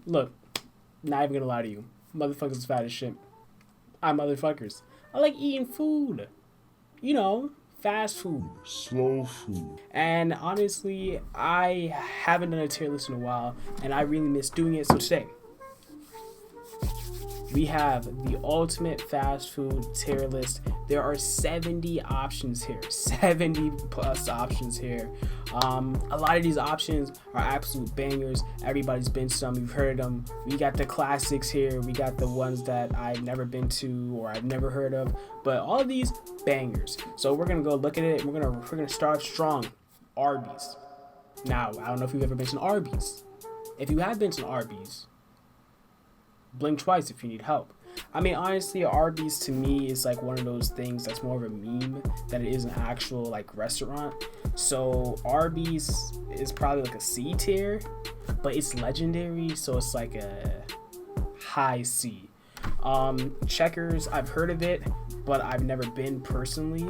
Look, not even gonna lie to you. Motherfuckers is fat as shit. I motherfuckers. I like eating food. You know, fast food. Slow food. And honestly, I haven't done a tier list in a while, and I really miss doing it. So today, we have the ultimate fast food tier list. There are 70 options here, 70 plus options here. A lot of these options are absolute bangers. Everybody's been to them, you've heard of them. We got the classics here, we got the ones that I've never been to or I've never heard of, but all of these bangers. So we're gonna go look at it. We're gonna start strong. Arby's. Now, I don't know if you've ever been to an Arby's. If you have been to an Arby's, blink twice if you need help. I mean, honestly, Arby's to me is like one of those things that's more of a meme than it is an actual like restaurant. So Arby's is probably like a C tier, but it's legendary, so it's like a high C. Checkers, I've heard of it, but I've never been personally.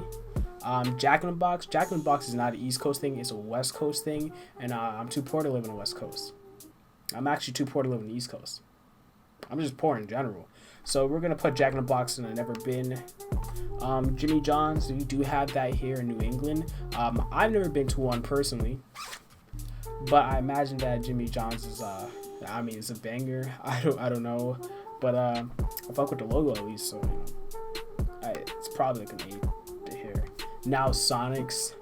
Jack in the Box. Jack in the Box is not an East Coast thing; it's a West Coast thing, and I'm too poor to live on the West Coast. I'm actually too poor to live on the East Coast. I'm just poor in general. So we're gonna put Jack in the Box in a never been. Jimmy John's, we do have that here in New England. I've never been to one personally, but I imagine that Jimmy John's is I mean, it's a banger. I don't know, but I fuck with the logo at least, so you know, it's probably like an A to here. Now Sonics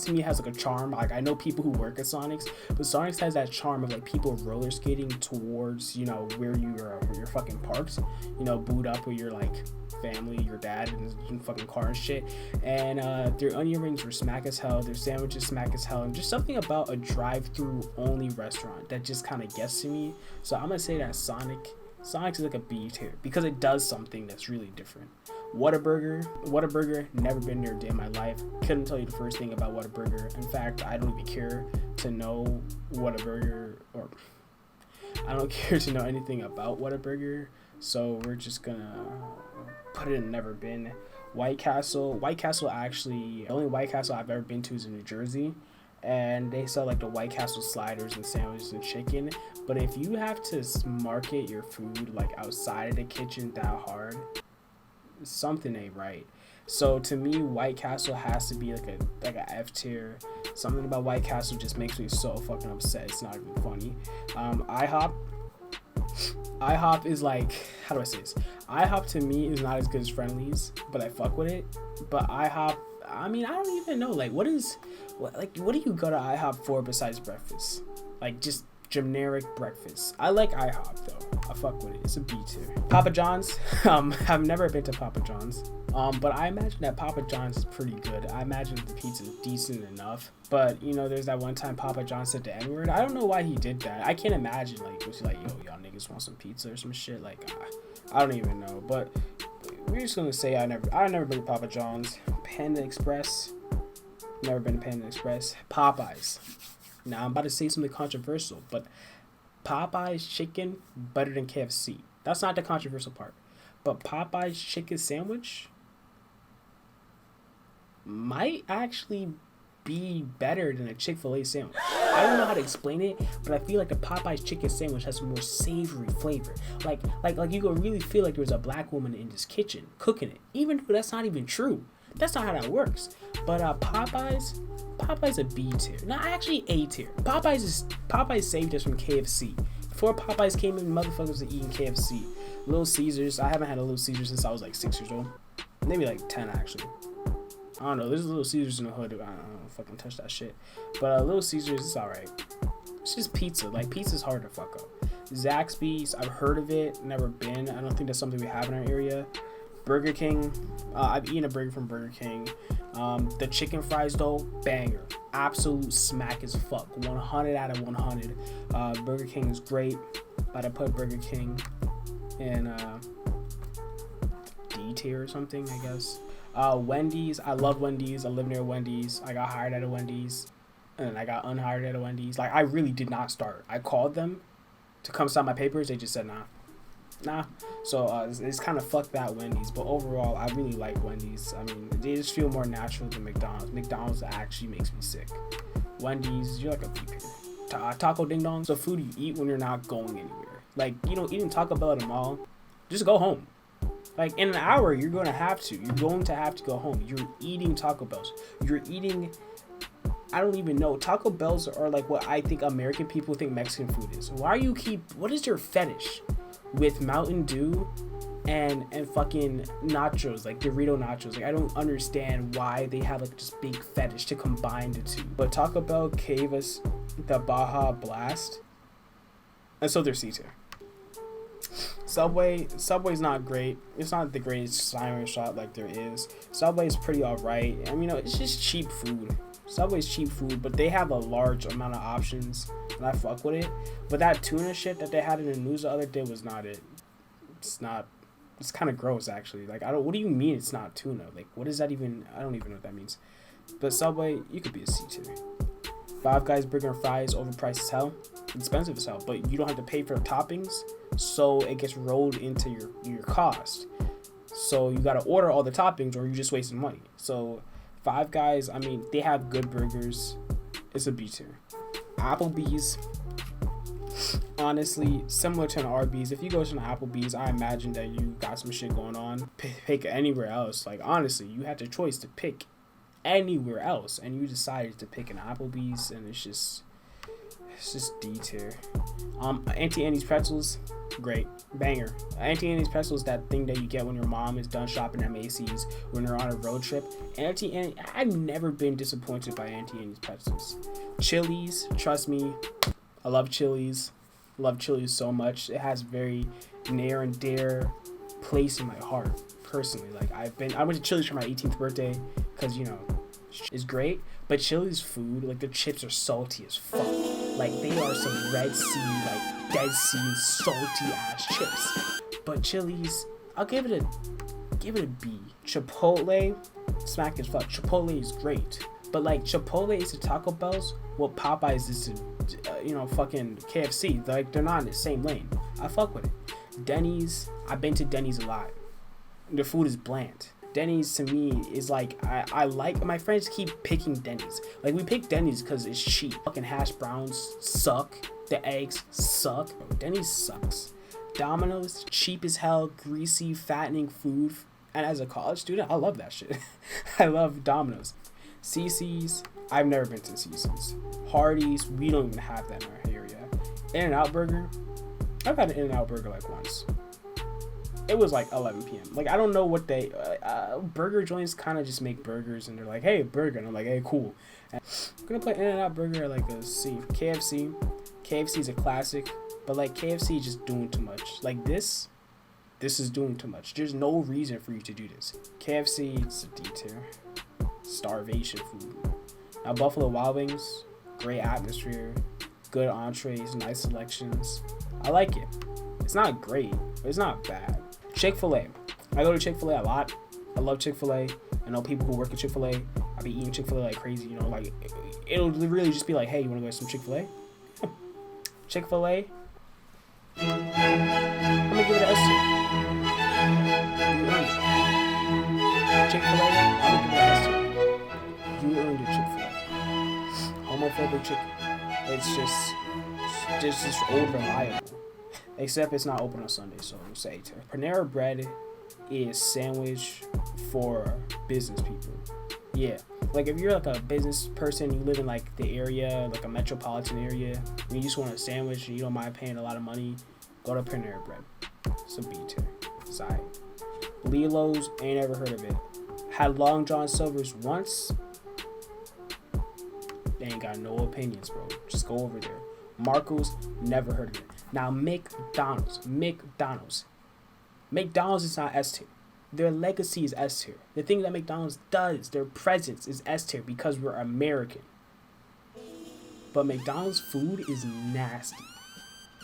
to me has like a charm. Like, I know people who work at Sonics, but Sonics has that charm of like people roller skating towards, you know, where you're fucking parked, you know, boot up with your like family, your dad and fucking car and shit. And their onion rings were smack as hell, their sandwiches smack as hell, and just something about a drive-through only restaurant that just kind of gets to me. So I'm gonna say that Sonics is like a B tier because it does something that's really different. Whataburger, never been there a day in my life. Couldn't tell you the first thing about Whataburger. In fact, I don't even care to know Whataburger, or I don't care to know anything about Whataburger. So we're just gonna put it in never been. White Castle, actually, the only White Castle I've ever been to is in New Jersey. And they sell like the White Castle sliders and sandwiches and chicken. But if you have to market your food like outside of the kitchen that hard, something ain't right. So to me, White Castle has to be like a F tier. Something about White Castle just makes me so fucking upset. It's not even funny. IHOP is like, how do I say this? IHOP to me is not as good as Friendly's, but I fuck with it. But IHOP, I mean, I don't even know. Like, what do you go to IHOP for besides breakfast? Like, just generic breakfast. I like IHOP though. I fuck with it. It's a B tier. Papa John's. I've never been to Papa John's. But I imagine that Papa John's is pretty good. I imagine the pizza is decent enough. But you know, there's that one time Papa John said the N-word. I don't know why he did that. I can't imagine like was he like, yo, y'all niggas want some pizza or some shit? Like, I don't even know. But we're just gonna say I never been to Papa John's. Panda Express. Never been to Panda Express. Popeyes. Now I'm about to say something controversial, but Popeyes chicken better than KFC. That's not the controversial part. But Popeyes chicken sandwich might actually be better than a Chick-fil-A sandwich. I don't know how to explain it, but I feel like the Popeyes chicken sandwich has a more savory flavor. Like you can really feel like there's a black woman in this kitchen cooking it, even though that's not even true. That's not how that works. But Popeyes a B tier. No, actually A tier. Popeyes saved us from KFC. Before Popeyes came in, motherfuckers were eating KFC. Little Caesars. I haven't had a Little Caesars since I was like 6 years old. Maybe like 10 actually. I don't know. There's Little Caesars in the hood. I don't fucking touch that shit. But Little Caesars is alright. It's just pizza. Like, pizza's hard to fuck up. Zaxby's, I've heard of it. Never been. I don't think that's something we have in our area. Burger King. I've eaten a burger from Burger King. The chicken fries though, banger. Absolute smack as fuck. 100 out of 100. Burger King is great. But I put Burger King in D tier or something, I guess. Wendy's. I love Wendy's. I live near Wendy's. I got hired at a Wendy's. And I got unhired at a Wendy's. Like, I really did not start. I called them to come sign my papers. They just said nah. So it's kind of fuck that Wendy's. But overall, I really like Wendy's. I mean, they just feel more natural than McDonald's. McDonald's actually makes me sick. Wendy's, you're like a B tier. taco ding dongs. The food you eat when you're not going anywhere. Like, you know, eating Taco Bell at the mall, just go home. Like, in an hour, you're going to have to go home. You're eating Taco Bells. You're eating, I don't even know. Taco Bells are like what I think American people think Mexican food is. What is your fetish with Mountain Dew and fucking nachos, like Dorito nachos? Like, I don't understand why they have like this big fetish to combine the two. But Taco Bell gave us the Baja Blast, and so they're C tier. Subway's not great. It's not the greatest siren shot like there is. Subway's pretty alright. I mean, it's just cheap food. Subway's cheap food, but they have a large amount of options, and I fuck with it. But that tuna shit that they had in the news the other day was not it. It's not. It's kind of gross, actually. Like, what do you mean it's not tuna? Like, what is that even? I don't even know what that means. But Subway, you could be a C tier. Five Guys burger and fries, overpriced as hell, expensive as hell, but you don't have to pay for the toppings, so it gets rolled into your cost. So you gotta order all the toppings, or you're just wasting money. So Five Guys, I mean, they have good burgers. It's a B tier. Applebee's, honestly, similar to an Arby's. If you go to an Applebee's, I imagine that you got some shit going on. Pick anywhere else. Like, honestly, you had the choice to pick anywhere else, and you decided to pick an Applebee's, and it's just D tier. Auntie Annie's pretzels, great, banger. Auntie Annie's pretzels, that thing that you get when your mom is done shopping at Macy's when they're on a road trip. Auntie Annie, I've never been disappointed by Auntie Annie's pretzels. Chili's, trust me, I love Chili's. Love Chili's so much. It has very near and dear place in my heart, personally. Like, I went to Chili's for my 18th birthday because, you know, it's great. But Chili's food, like, the chips are salty as fuck. Like, they are some Red Sea, like, Dead Sea salty ass chips. But Chili's, I'll give it a B. Chipotle, smack as fuck. Chipotle is great. But, like, Chipotle is to Taco Bell's what Popeyes is to, fucking KFC. Like, they're not in the same lane. I fuck with it. Denny's, I've been to Denny's a lot. The food is bland. Denny's to me is like, I like, my friends keep picking Denny's. Like, we pick Denny's because it's cheap. Fucking hash browns suck. The eggs suck. Bro, Denny's sucks. Domino's, cheap as hell, greasy, fattening food. And as a college student, I love that shit. I love Domino's. CC's, I've never been to CC's. Hardee's, we don't even have that in our area. In-N-Out Burger, I've had an In-N-Out Burger like once. It was like 11 p.m. Like, I don't know what they... burger joints kind of just make burgers, and they're like, hey, burger. And I'm like, hey, cool. And I'm going to put In-N-Out Burger at like a C. KFC. KFC is a classic, but like KFC is just doing too much. Like, this is doing too much. There's no reason for you to do this. KFC, it's a D tier. Starvation food. Now, Buffalo Wild Wings, great atmosphere, good entrees, nice selections. I like it. It's not great, but it's not bad. Chick-fil-A. I go to Chick-fil-A a lot. I love Chick-fil-A. I know people who work at Chick-fil-A. I be eating Chick-fil-A like crazy, you know, like, it'll really just be like, hey, you want to go get some Chick-fil-A? Chick-fil-A. I'm going to give it an S tier. Chick-fil-A, I'm going to give it an S tier. You earned it, Chick-fil-A. Homophobic chicken. It's just old reliable. Except it's not open on Sunday, so we'll say A tier. Panera Bread is sandwich for business people. Yeah, like if you're like a business person, you live in like the area, like a metropolitan area, and you just want a sandwich and you don't mind paying a lot of money, go to Panera Bread. It's a B tier. Sorry. Lilo's, ain't ever heard of it. Had Long John Silver's once. They ain't got no opinions, bro. Just go over there. Marco's, never heard of it. Now, McDonald's is not S tier. Their legacy is S tier. The thing that McDonald's does, their presence is S tier because we're American. But McDonald's food is nasty.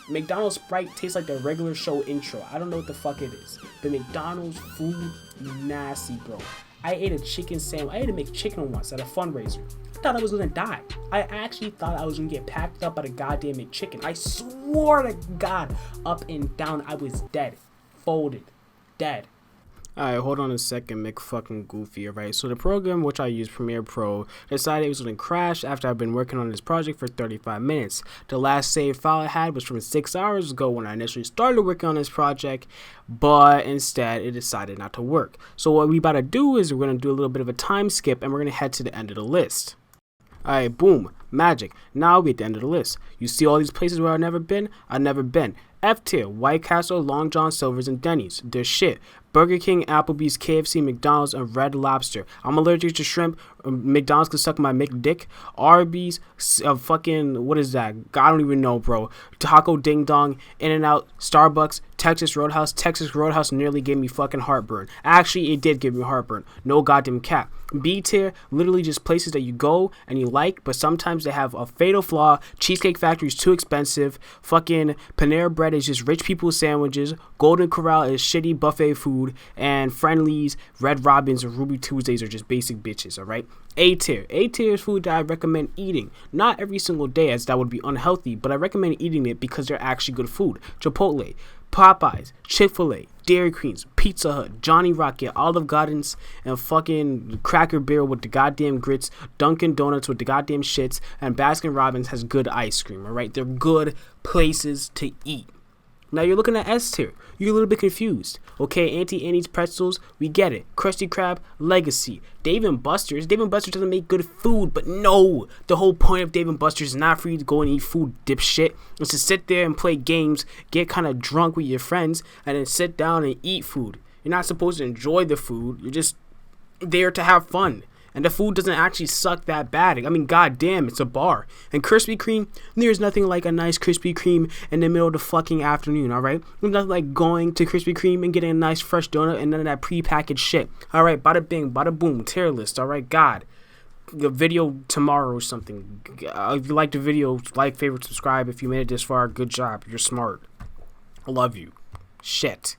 McDonald's Sprite tastes like the regular show intro. I don't know what the fuck it is. But McDonald's food, nasty, bro. I ate a chicken sandwich. I ate a McChicken once at a fundraiser. I thought I was gonna die. I actually thought I was gonna get packed up by the goddamn McChicken. I swore to God, up and down, I was dead. Folded. Dead. Alright, hold on a second, McFucking Goofy, alright? So the program which I use, Premiere Pro, decided it was going to crash after I've been working on this project for 35 minutes. The last saved file I had was from 6 hours ago when I initially started working on this project, but instead it decided not to work. So what we about to do is we're going to do a little bit of a time skip and we're going to head to the end of the list. Alright, boom, magic. Now we're at the end of the list. You see all these places where I've never been? I've never been. F tier, White Castle, Long John Silver's, and Denny's. They're shit. Burger King, Applebee's, KFC, McDonald's, and Red Lobster. I'm allergic to shrimp. McDonald's can suck my McDick. Arby's, fucking, what is that? I don't even know, bro. Taco Ding Dong, In-N-Out, Starbucks, Texas Roadhouse. Texas Roadhouse nearly gave me fucking heartburn. Actually, it did give me heartburn. No goddamn cap. B tier, literally just places that you go and you like, but sometimes they have a fatal flaw. Cheesecake Factory is too expensive. Fucking Panera Bread is just rich people's sandwiches. Golden Corral is shitty buffet food. And Friendlies, Red Robins, and Ruby Tuesdays are just basic bitches, alright? A tier. A tier is food that I recommend eating. Not every single day, as that would be unhealthy, but I recommend eating it because they're actually good food. Chipotle, Popeyes, Chick-fil-A, Dairy Queens, Pizza Hut, Johnny Rocket, Olive Gardens, and fucking Cracker Barrel with the goddamn grits, Dunkin' Donuts with the goddamn shits, and Baskin Robbins has good ice cream, alright? They're good places to eat. Now you're looking at S tier. You're a little bit confused. Okay, Auntie Annie's Pretzels, we get it. Krusty Krab, Legacy. Dave & Buster's. Dave & Buster's doesn't make good food, but no. The whole point of Dave & Buster's is not for you to go and eat food, dipshit. It's to sit there and play games, get kind of drunk with your friends, and then sit down and eat food. You're not supposed to enjoy the food. You're just there to have fun. And the food doesn't actually suck that bad. I mean, goddamn, it's a bar. And Krispy Kreme, there's nothing like a nice Krispy Kreme in the middle of the fucking afternoon, alright? There's nothing like going to Krispy Kreme and getting a nice fresh donut and none of that prepackaged shit. Alright, bada bing, bada boom, tier list, alright? God. The video tomorrow or something. If you like the video, like, favorite, subscribe. If you made it this far, good job. You're smart. I love you. Shit.